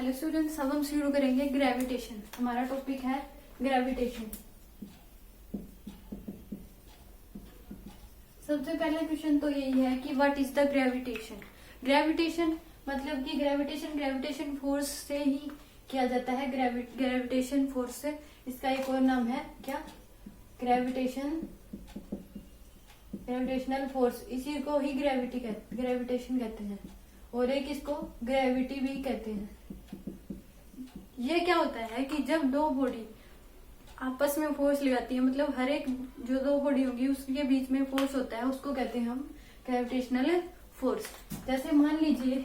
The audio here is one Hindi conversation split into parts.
हेलो स्टूडेंट्स, अब हम शुरू करेंगे ग्रेविटेशन। हमारा टॉपिक है ग्रेविटेशन। सबसे पहला क्वेश्चन तो यही है कि what is the gravitation. Gravitation मतलब कि ग्रेविटेशन फोर्स से ही किया जाता है। ग्रेविटेशन फोर्स से, इसका एक और नाम है क्या, ग्रेविटेशनल फोर्स। इसी को ही ग्रेविटेशन कहते हैं, और एक इसको ग्रेविटी भी कहते हैं। ये क्या होता है कि जब दो बॉडी आपस में फोर्स लगाती है, मतलब हर एक जो दो बॉडी होगी उसके बीच में फोर्स होता है, उसको कहते हैं हम ग्रेविटेशनल फोर्स। जैसे मान लीजिए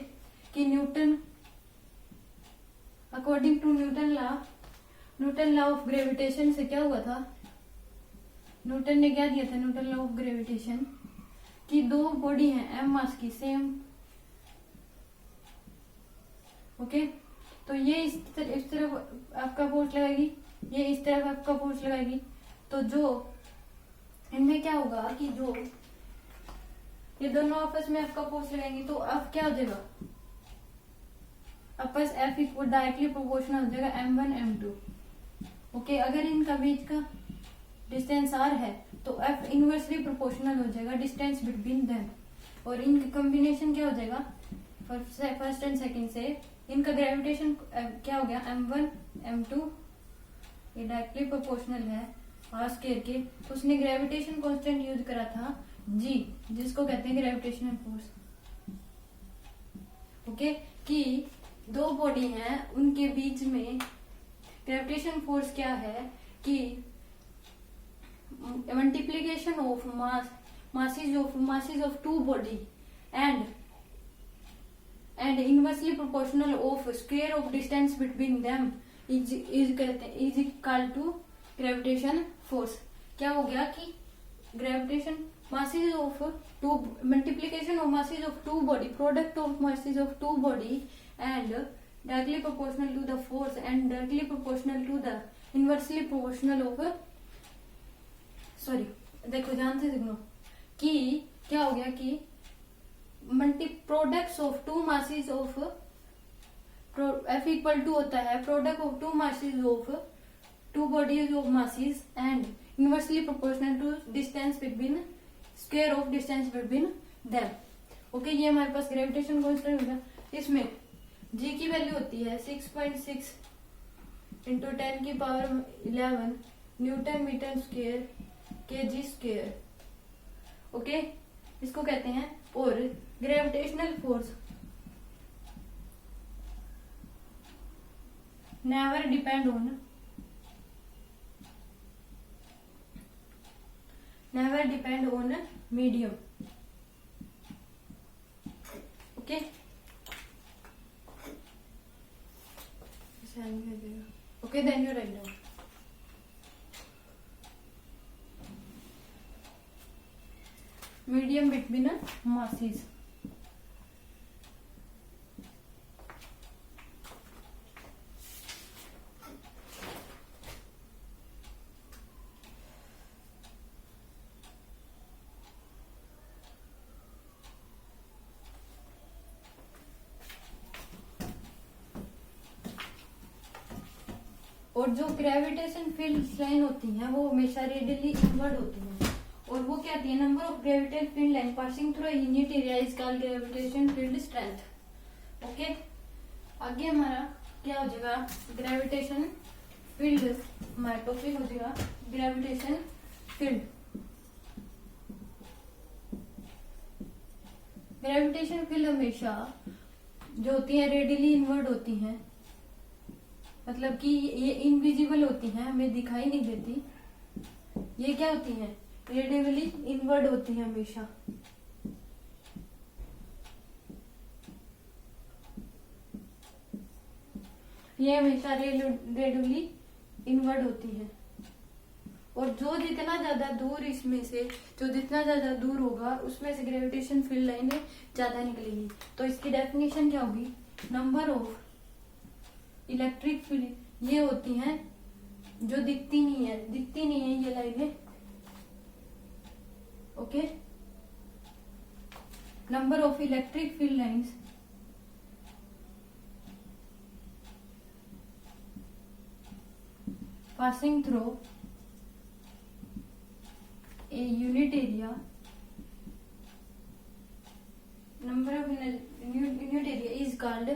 कि Newton, according to Newton law of gravitation से क्या हुआ था, न्यूटन ने क्या दिया था, न्यूटन लॉ ऑफ ग्रेविटेशन की दो बॉडी है एम मास की सेम, ओके। तो ये इस तरफ आपका फोर्स लगाएगी, ये इस तरफ आपका फोर्स लगाएगी, तो जो इनमें क्या होगा कि जो ये दोनों आपस में आपका फोर्स लगाएंगे तो अब क्या हो जाएगा, आपस F इक्वल डायरेक्टली प्रोपोर्शनल हो जाएगा M1 M2, ओके। अगर इनका बीच का डिस्टेंस R है तो F इनवर्सली प्रोपोर्शनल हो जाएगा डिस्टेंस बिटवीन देम, और इनका कॉम्बिनेशन क्या हो जाएगा फर्स्ट एंड सेकंड से, इनका ग्रेविटेशन क्या हो गया M1 M2, ये डायरेक्टली प्रोपोर्शनल है R स्क्वायर के। तो उसने ग्रेविटेशन कांस्टेंट यूज करा था G, जिसको कहते हैं ग्रेविटेशनल फोर्स, ओके। कि दो बॉडी हैं उनके बीच में ग्रेविटेशन फोर्स क्या है कि multiplication of masses of two body and inversely proportional of square of distance between them is equal to gravitation force। क्या हो गया कि gravitation masses of two, multiplication of masses of two body, product of masses of two body and directly proportional to the force and directly proportional to the inversely proportional of, sorry देखो ध्यान से देखो कि क्या हो गया कि products of two masses of F equal to होता है product of two masses of two bodies of masses and inversely proportional to distance between square of distance between them, okay. ये हमारे पास ग्रेविटेशन कांस्टेंट होगा। इसमें G की वैल्यू होती है 6.6 इंटू 10 की power 11 newton metre square kg square, okay, इसको कहते हैं। और gravitational force never depend on medium, okay. Okay, then you write down medium between masses, और जो ग्रेविटेशन फील्ड लाइन होती हैं वो हमेशा रेडियली इनवर्ड होती हैं, और वो क्या है, number of gravitation field line passing through unit area is called gravitation field strength, okay. आगे हमारा क्या हो जाएगा, ग्रेविटेशन फील्ड, हमारा टॉपिक हो जाएगा ग्रेविटेशन फील्ड। ग्रेविटेशन फील्ड हमेशा जो होती है रेडियली इनवर्ड होती हैं, मतलब कि ये इनविजिबल होती हैं, हमें दिखाई नहीं देती। ये क्या होती हैं, रेडियली इनवर्ड होती है हमेशा, ये हमेशा रेडियली इनवर्ड होती है। और जो जितना ज्यादा दूर इसमें से जो जितना ज्यादा दूर होगा उसमें से ग्रेविटेशन फील्ड लाइनें ज्यादा निकलेगी। तो इसकी डेफिनेशन क्या होगी, नंबर ऑफ इलेक्ट्रिक फील्ड, ये होती हैं जो दिखती नहीं है ये लाइनें, okay. Number of electric field lines passing through a unit area, number of unit area is called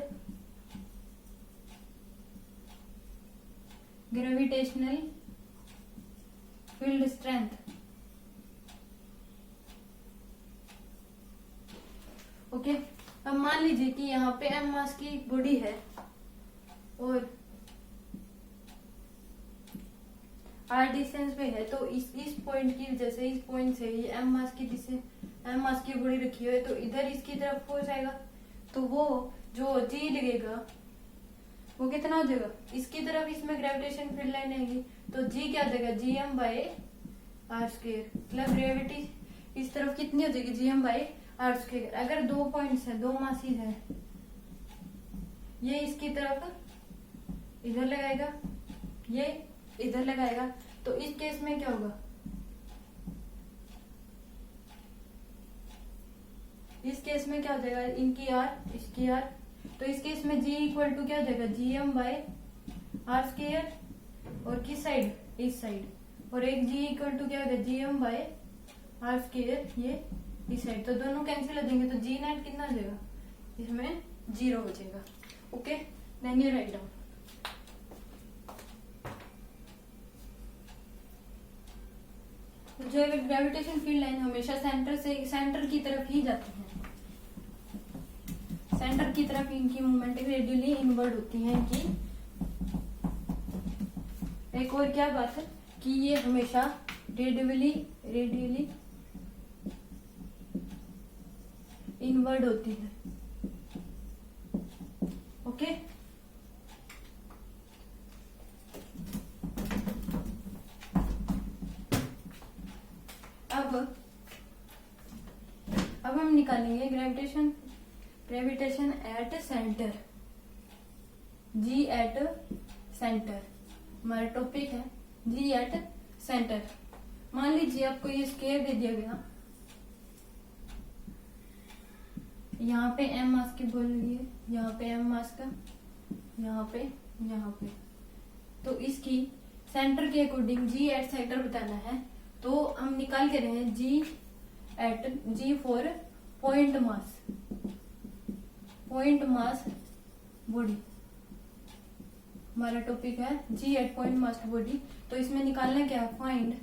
gravitational field strength. Okay, अब मान लीजिए कि यहाँ पे m मास की बॉडी है और r डिस्टेंस पे है, तो इस पॉइंट की वजह से, इस पॉइंट से ये m मास की बॉडी रखी हुई है, तो इधर इसकी तरफ फोर्स आएगा, तो वो जो g लगेगा वो कितना हो जाएगा, इसकी तरफ इसमें ग्रेविटेशन फील्ड लाइन आएगी, तो g क्या आ जाएगा, gm बाय r स्क्वायर, मतलब ग्रेविटी इस तरफ कितनी हो जाएगी, gm बाय r स्क्वायर। अगर दो पॉइंट्स है, दो मासीज है, ये इसकी तरफ इधर लगाएगा, ये इधर लगाएगा, तो इस केस में क्या होगा, इस केस में क्या हो जाएगा, इनकी r इसकी r, तो इस केस में g इक्वल टू क्या हो जाएगा, gm बाय r स्क्वायर, और किस साइड, इस साइड, और एक g इक्वल टू क्या होगा, gm बाय r स्क्वायर, ये इस साइड, तो दोनों कैंसिल हो जाएंगे, तो g नेट कितना हो जाएगा, इसमें 0 हो जाएगा। Okay, then you write down. जो ग्रेविटेशन फील्ड लाइन हमेशा सेंटर की तरफ ही जाती है, सेंटर की तरफ इनकी मूवमेंट रेडियली इनवर्ड होती है। कि एक और क्या बात है कि ये हमेशा रेडियली इनवर्ड होती है। ओके, अब हम निकालेंगे gravitation at centre, G at centre, हमारा टॉपिक है जी एट सेंटर। मान लीजिए आपको ये स्क्वायर दे दिया गया, यहाँ पे m मास की बोल रही है, यहाँ पे m मास का, यहाँ पे, तो इसकी सेंटर के अकॉर्डिंग जी एट सेंटर बताना है, तो हम निकाल के रहे हैं G for point mass body, हमारा टॉपिक है G at point mass body. तो इसमें निकालना क्या है, find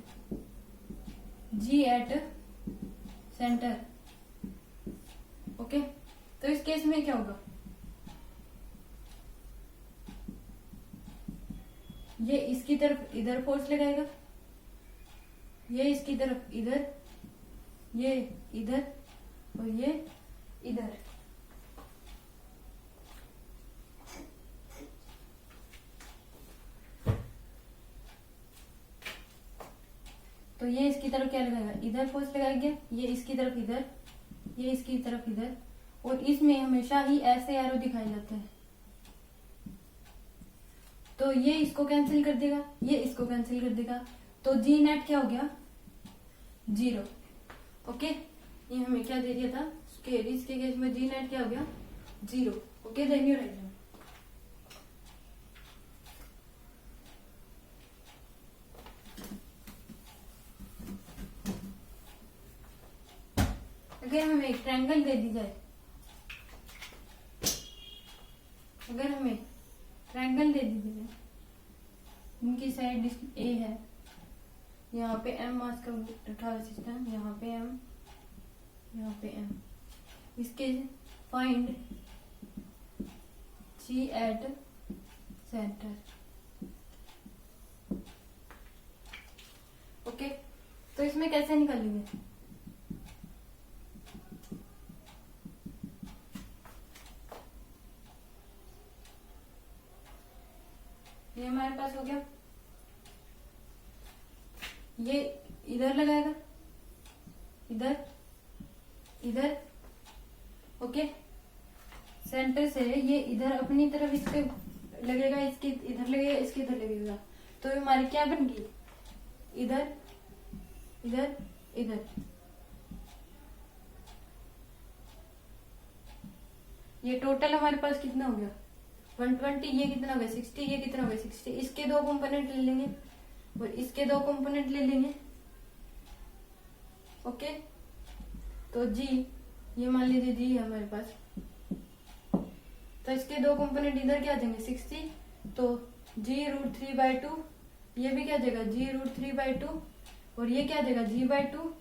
G at centre. Okay, तो इस केस में क्या होगा, ये इसकी तरफ इधर फोर्स लगाएगा, ये इसकी तरफ इधर, ये इधर, और ये इधर। तो ये इसकी तरफ क्या लगाएगा, इधर फोर्स लगाएंगे, ये इसकी तरफ इधर, ये इसकी तरफ इधर, और इसमें हमेशा ही ऐसे एरो दिखाए जाते हैं, तो ये इसको कैंसिल कर देगा, ये इसको कैंसिल कर देगा, तो जी नेट क्या हो गया, 0। ओके, ये हमें क्या दे दिया था, इसके केस में जी नेट क्या हो गया, 0। Okay, then you write down. अगर हमें एक ट्रायंगल दे दी जाए, अगर हमें ट्रायंगल दे दी जाए, इनकी साइड ए है, यहाँ पे m मास का उठा सिस्टम, यहाँ पे m, यहाँ पे m, इसके find G at centre. Okay, तो इसमें कैसे निकालेंगे, ये हमारे पास हो गया, ये इधर लगाएगा, इधर। ओके, सेंटर से ये इधर अपनी तरफ इसके लगेगा, इसके इधर लगेगा, इसके इधर लगेगा, तो ये हमारी क्या बन गई, इधर। ये टोटल हमारे पास कितना हो गया, 120, ये कितना हो गया 60, ये कितना हो गया 60। इसके दो कंपोनेंट ले लेंगे, और इसके दो कंपोनेंट ले लेंगे। ओके, तो जी, ये मान लीजिए जी है हमारे पास, तो इसके दो कंपोनेंट इधर क्या आ जाएंगे 60, तो g√3/2, ये भी क्या आ जाएगा g√3/2, और ये क्या आ जाएगा g/2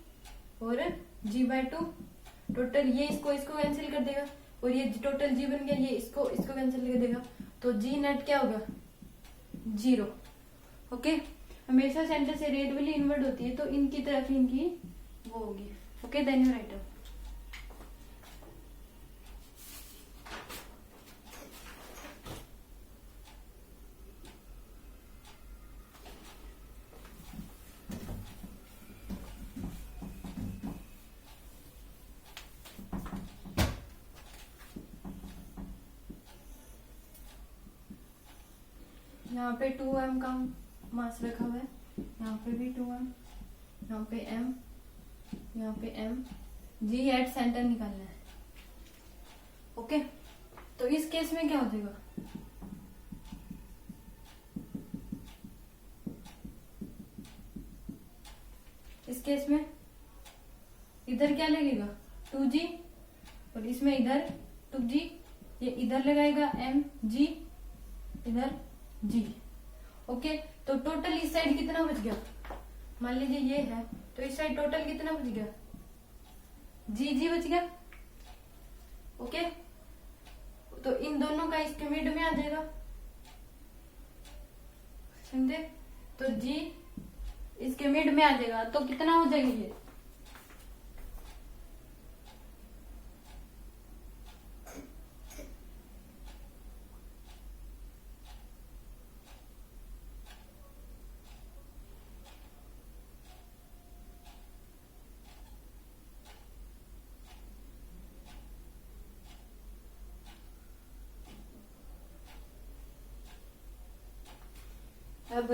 और g/2। टोटल ये इसको कैंसिल कर देगा, और ये टोटल g बन गया, ये इसको कैंसिल कर देगा, तो जी नेट क्या होगा 0। ओके, हमेशा सेंटर से रेडियली इनवर्ट होती है, तो इनकी तरफ इनकी वो होगी। Okay, then you write down. यहाँ पे 2m का मास रखा हुआ है, यहाँ पे भी 2m, यहाँ पे m, यहाँ पे m, g एट सेंटर निकालना है। ओके, तो इस केस में क्या हो जाएगा, इस केस में इधर क्या लगेगा 2g, और इसमें इधर 2g, ये इधर लगाएगा mg, इधर g। ओके, तो टोटल इस साइड कितना बच गया, मान लीजिए ये है, तो इस साइड टोटल कितना बच गया g बच गया। ओके, तो इन दोनों का इसके मिड में आ जाएगा, समझे, तो g इसके मिड में आ जाएगा, तो कितना हो जाएगा ये, अब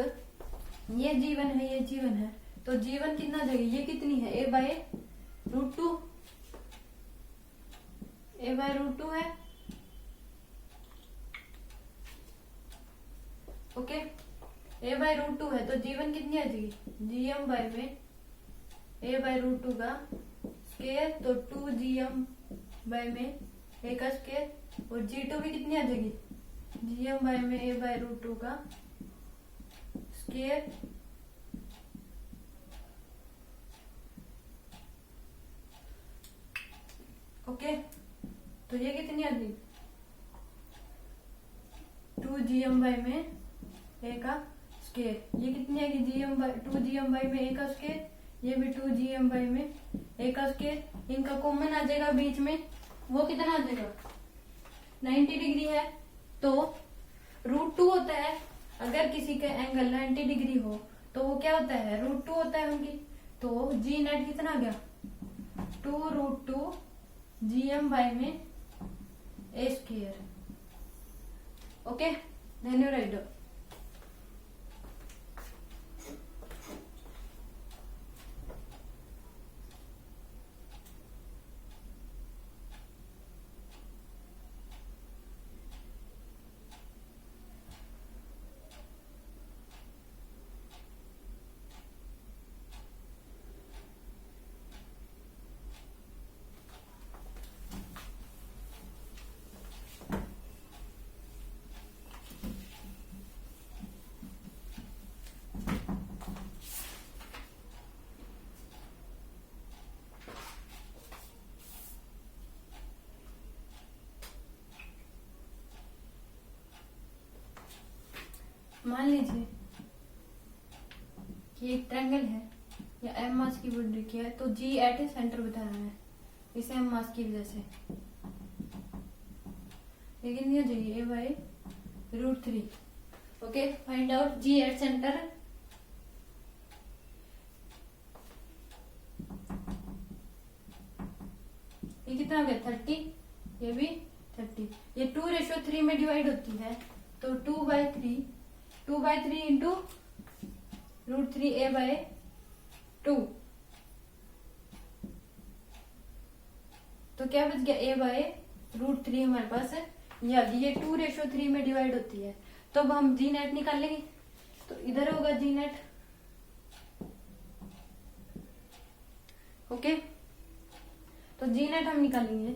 ये जीवन है, ये जीवन है, तो जीवन कितना जाएगी, ये कितनी है a/√2, a/√2 है। ओके, a/√2 है, तो जीवन कितनी आ जाएगी, gm बाय में a/√2 का स्क्वायर, तो 2gm बाय में a का स्क्वायर, और g2 भी कितनी आ जाएगी, gm बाय में a/√2 का स्क्वायर, ओके, तो ये कितनी आ गई 2gm बाय में a का स्क्वायर, ये कितनी आएगी 2gm बाय में a का स्क्वायर, ये भी 2gm बाय में a का स्क्वायर, इनका कॉमन आ जाएगा बीच में, वो कितना आ जाएगा 90 डिग्री है, तो √2 होता है, अगर किसी का एंगल 90 डिग्री हो तो वो क्या होता है √2 होता है उनकी, तो जी नेट कितना आ गया 2√2 gm बाय में a square. Okay, then you write down. मान लीजिए कि एक ट्रायंगल है या एम मास की वुड रखी है, तो जी एट सेंटर बता रहा है इसे एम मास की वजह से, लेकिन ये जाइए a/√3। Okay, find out G at centre. ये कितना हो गया 30, ये भी 30, ये 2:3 में डिवाइड होती है, तो 2/3 इंटू √3 a/2, तो क्या बच गया a/√3 हमारे पास है, ये 2:3 में डिवाइड होती है, तो अब हम जी नेट निकाल लेंगे, तो इधर होगा जी नेट ओके, तो जी नेट हम निकालेंगे,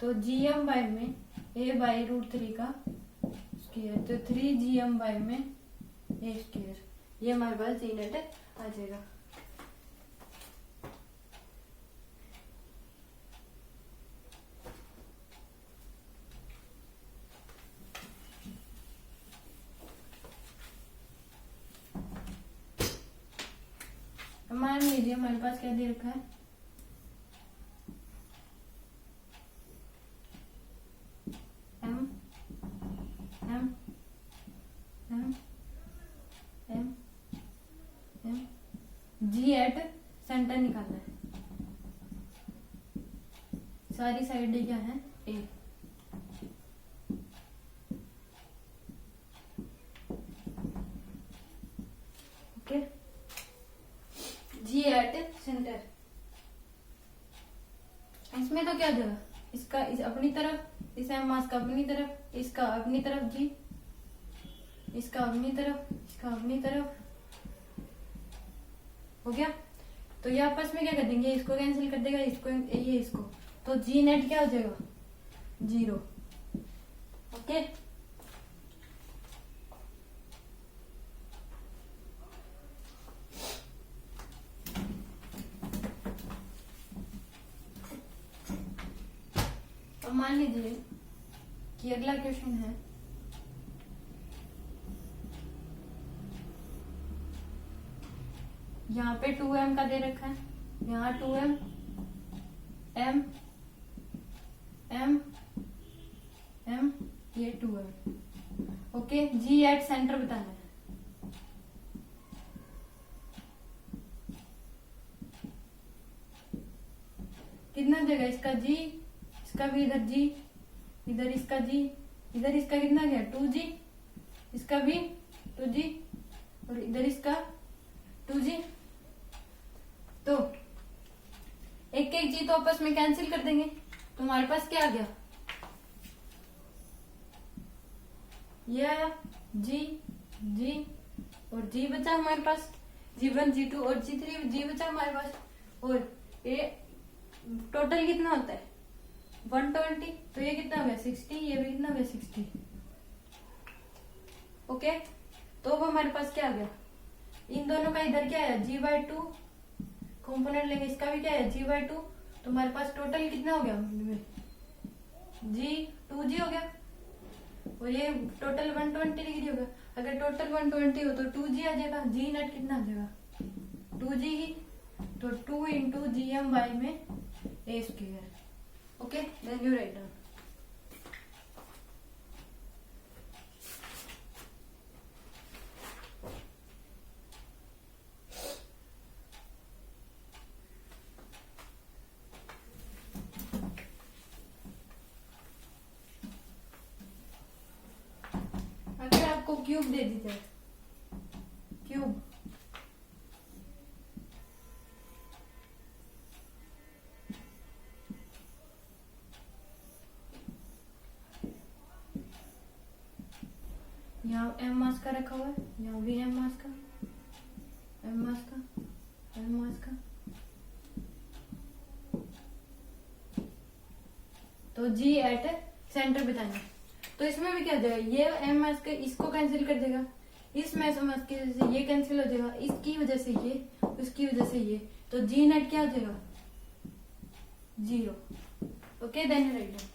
तो GM बाय में A बाई √3 का स्क्वायर, तो 3GM बाय में A स्क्वायर, ये हमारे पास जी नेट आ जाएगा। मान लीजिए हमारे पास क्या दे रखा है, M M M M M G at centre निकालना है, सारी साइड क्या है A, okay, G at centre. इसमें तो क्या देगा, इसका इस अपनी तरफ, इस एम मास का अपनी तरफ, इसका अपनी तरफ G, इसका अपनी तरफ, इसका अपनी तरफ, हो गया। तो ये आपस में क्या कर देंगे, इसको कैंसिल कर देगा, इसको ये इसको, तो जी नेट क्या हो जाएगा 0, ओके। अब मान लीजिए कि अगला क्वेश्चन है, यहाँ पे 2m का दे रखा है, यहाँ 2m m m m, ये 2m, okay. G at centre बताना है, कितना देगा, इसका G, इसका भी इधर G, इधर इसका G, इधर इसका कितना गया 2G, इसका भी 2G, और इधर इसका 2G। तो एक एक G तो आपस में कैंसिल कर देंगे, तो हमारे पास क्या आ गया, ये आया G G और G बचा हमारे पास, G1 G2 और G3 G बचा हमारे पास, और ये टोटल कितना होता है 120, तो ये कितना हो गया 60, ये भी कितना हो गया 60, ओके। तो अब हमारे पास क्या आ गया, इन दोनों का इधर क्या है G/2 कंपोनेंट लेंगे, इसका भी क्या है G/2, तो हमारे पास टोटल कितना हो गया G 2G हो गया, और ये टोटल 120 डिग्री हो गया। अगर टोटल 120 हो तो 2G आ जाएगा, G नेट कितना आ जाएगा 2G ही, तो 2 इंटू GM बाई में A square, okay, then you write down. अगर आपको क्यूब दे दी जाए, क्यूब, यहाँ m मास का रखा हुआ है, यहाँ भी m मास का, m मास का, m मास का, तो G एट सेंटर बताना है। तो इसमें भी क्या हो जाएगा, ये m मास का इसको कैंसिल कर देगा, इस मास की वजह से ये कैंसिल हो जाएगा, इसकी वजह से ये, उसकी वजह से ये, तो G नेट क्या हो जाएगा 0, ओके, देन राइट डाउन।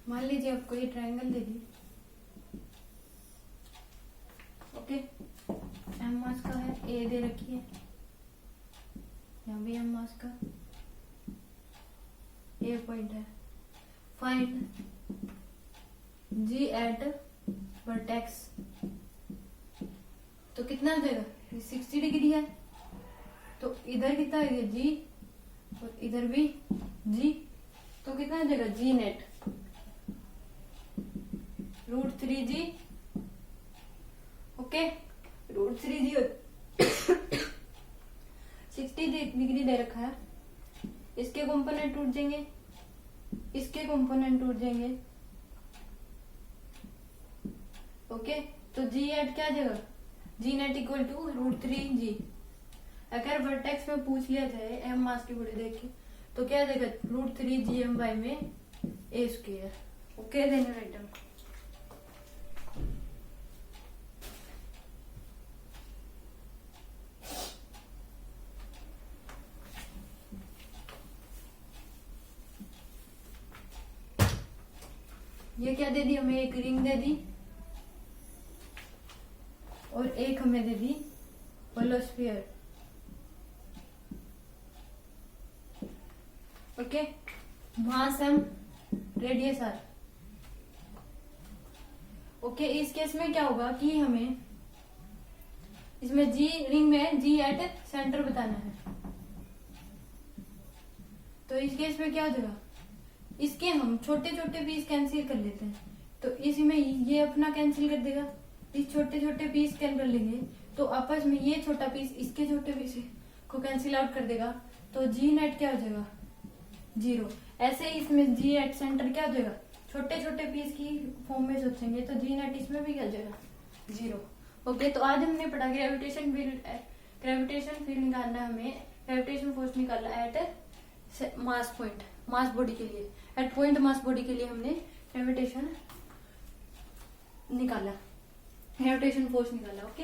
मान लीजिए आपको ये ट्रायंगल दे दी, ओके, m मास का है, A दे रखी है, यहाँ भी m मास का A पॉइंट है, फाइंड G एट वर्टेक्स, तो कितना आ जाएगा, 60 डिग्री है, तो इधर कितना है G और इधर भी G, तो कितना आ जाएगा G net, √3g, okay. √3g 60 degree दे रखा है, इसके कंपोनेंट टूट जाएंगे, इसके कंपोनेंट टूट जाएंगे, ओके। तो जी एट क्या आ जाएगा, जी नेट इक्वल टू √3g। अगर वर्टेक्स में पूछ लिया जाए एम मास की बॉडी देख के तो क्या देगा, √3gm में a square, okay. Then write down. ये क्या दे दी हमें, एक रिंग दे दी और एक हमें दे दी hollow sphere, okay. Mass M, radius R, okay. इस केस में क्या होगा कि हमें इसमें जी रिंग में जी एट सेंटर बताना है, तो इस केस में क्या हो जाएगा, इसके हम छोटे छोटे पीस कैंसिल कर लेते हैं, तो इसमें ये अपना कैंसिल कर देगा, इस छोटे छोटे पीस कैंसिल कर लेंगे तो आपस में ये छोटा पीस इसके छोटे पीस को कैंसिल आउट कर देगा, तो जी नेट क्या हो जाएगा, 0। ऐसे ही इसमें जी एट सेंटर क्या हो जाएगा, छोटे छोटे पीस की फॉर्म में सोचेंगे तो जी नेट इसमें भी क्या हो जाएगा, 0, ओके। तो आज हमने पढ़ा ग्रेविटेशन फील्ड निकालना है हमें, ग्रेविटेशन फोर्स निकालना at mass point, mass body के लिए, एट पॉइंट मास बॉडी के लिए हमने ग्रेविटेशन निकाला, ग्रेविटेशन फोर्स निकाला, ओके।